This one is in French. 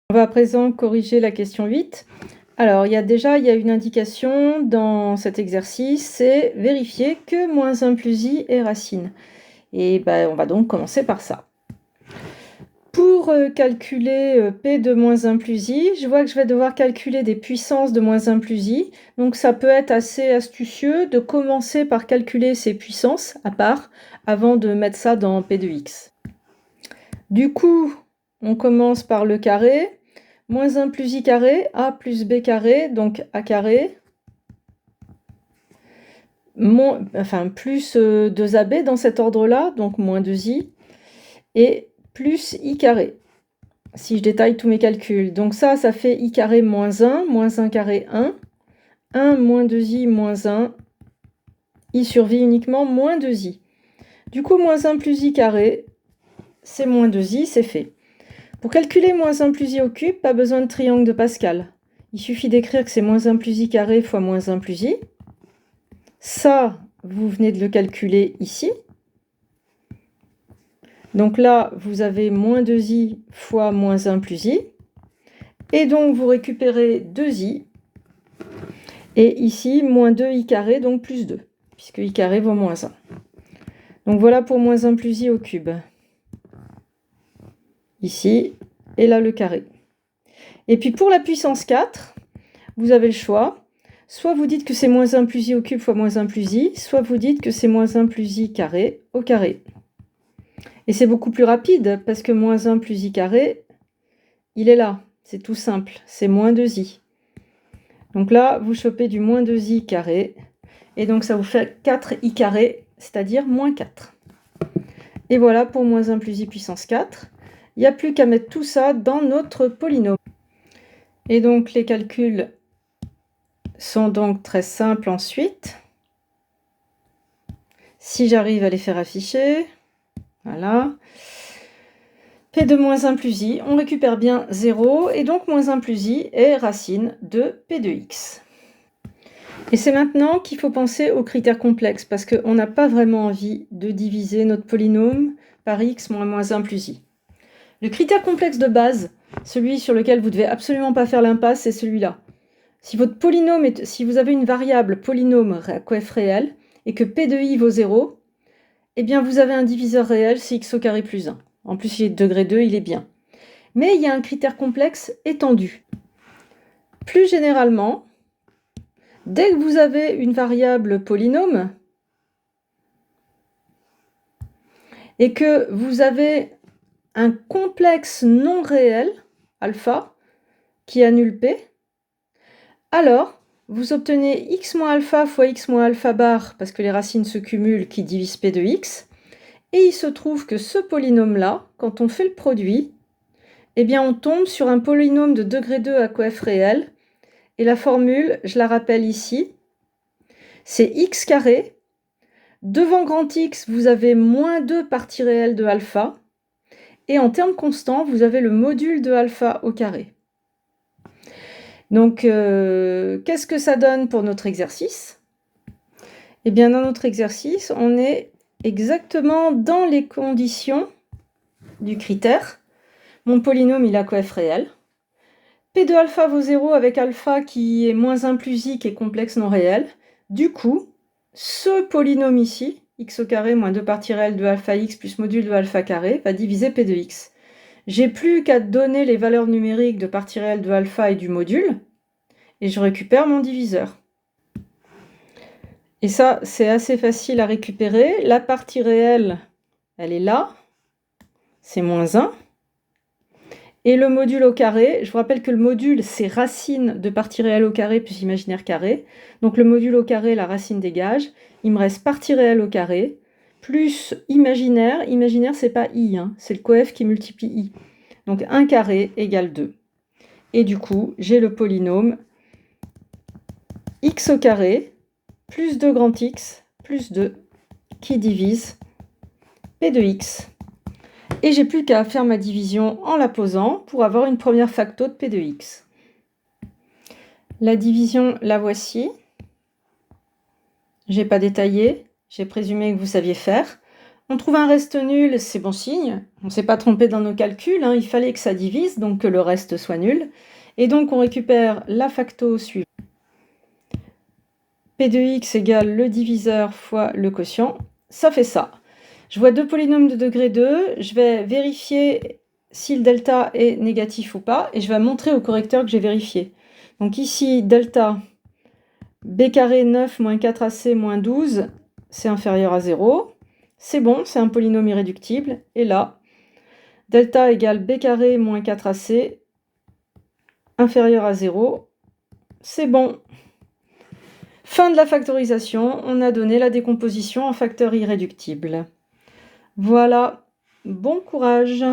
On va à présent corriger la question 8. Alors, il y a une indication dans cet exercice, c'est vérifier que moins 1 plus i est racine. Et on va donc commencer par ça. Pour calculer p de moins 1 plus i, je vois que je vais devoir calculer des puissances de moins 1 plus i. Donc ça peut être assez astucieux de commencer par calculer ces puissances à part avant de mettre ça dans p de x. Du coup, on commence par le carré. Moins 1 plus i carré, a plus b carré, donc a carré, plus 2ab dans cet ordre-là, donc moins 2i, et plus i carré, si je détaille tous mes calculs. Donc ça fait i carré moins 1 carré 1 moins 2i moins 1, i survit uniquement moins 2i. Du coup, moins 1 plus i carré, c'est moins 2i, c'est fait. Pour calculer moins 1 plus i au cube, pas besoin de triangle de Pascal. Il suffit d'écrire que c'est moins 1 plus i carré fois moins 1 plus i. Ça, vous venez de le calculer ici. Donc là, vous avez moins 2i fois moins 1 plus i. Et donc, vous récupérez 2i. Et ici, moins 2i carré, donc plus 2, puisque i carré vaut moins 1. Donc voilà pour moins 1 plus i au cube. Ici, et là le carré. Et puis pour la puissance 4, vous avez le choix. Soit vous dites que c'est moins 1 plus i au cube fois moins 1 plus i, soit vous dites que c'est moins 1 plus i carré au carré. Et c'est beaucoup plus rapide, parce que moins 1 plus i carré, il est là. C'est tout simple, c'est moins 2i. Donc là, vous chopez du moins 2i carré, et donc ça vous fait 4i carré, c'est-à-dire moins 4. Et voilà pour moins 1 plus i puissance 4. Il n'y a plus qu'à mettre tout ça dans notre polynôme. Et donc les calculs sont donc très simples ensuite. Si j'arrive à les faire afficher, voilà. P de moins 1 plus i, on récupère bien 0, et donc moins 1 plus i est racine de p de x. Et c'est maintenant qu'il faut penser aux critères complexes, parce qu'on n'a pas vraiment envie de diviser notre polynôme par x moins moins 1 plus i. Le critère complexe de base, celui sur lequel vous ne devez absolument pas faire l'impasse, c'est celui-là. Si votre polynôme si vous avez une variable polynôme à coef réel et que p de i vaut 0, eh bien vous avez un diviseur réel, c'est x au carré plus 1. En plus, il est de degré 2, il est bien. Mais il y a un critère complexe étendu. Plus généralement, dès que vous avez une variable polynôme et que vous avez un complexe non réel, alpha, qui annule p, alors vous obtenez x moins alpha fois x moins alpha bar, parce que les racines se cumulent, qui divise p de x. Et il se trouve que ce polynôme-là, quand on fait le produit, eh bien on tombe sur un polynôme de degré 2 à coef réel. Et la formule, je la rappelle ici, c'est x carré. Devant grand X, vous avez moins 2 parties réelles de alpha. Et en termes constants, vous avez le module de alpha au carré. Donc, qu'est-ce que ça donne pour notre exercice? Eh bien, dans notre exercice, on est exactement dans les conditions du critère. Mon polynôme, il a coef réel. P de alpha vaut 0 avec alpha qui est moins 1 plus i qui est complexe non réel. Du coup, ce polynôme ici, x au carré moins 2 parties réelles de alpha x plus module de alpha carré, va diviser p de x. J'ai plus qu'à donner les valeurs numériques de parties réelles de alpha et du module, et je récupère mon diviseur. Et ça, c'est assez facile à récupérer. La partie réelle, elle est là, c'est moins 1. Et le module au carré, je vous rappelle que le module, c'est racine de partie réelle au carré plus imaginaire carré. Donc le module au carré, la racine dégage. Il me reste partie réelle au carré, plus imaginaire. Imaginaire, c'est pas i, hein, c'est le coef qui multiplie i. Donc 1 carré égale 2. Et du coup, j'ai le polynôme x au carré plus 2 grand X plus 2 qui divise p de x. Et j'ai plus qu'à faire ma division en la posant pour avoir une première facto de p de x. La division, la voici. J'ai pas détaillé, j'ai présumé que vous saviez faire. On trouve un reste nul, c'est bon signe. On ne s'est pas trompé dans nos calculs, hein, il fallait que ça divise, donc que le reste soit nul. Et donc on récupère la facto suivante. P de x égale le diviseur fois le quotient. Ça fait ça. Je vois deux polynômes de degré 2. Je vais vérifier si le delta est négatif ou pas. Et je vais montrer au correcteur que j'ai vérifié. Donc ici, delta b carré 9 moins 4ac moins 12, c'est inférieur à 0. C'est bon, c'est un polynôme irréductible. Et là, delta égale b carré moins 4ac inférieur à 0. C'est bon. Fin de la factorisation, on a donné la décomposition en facteurs irréductibles. Voilà, bon courage!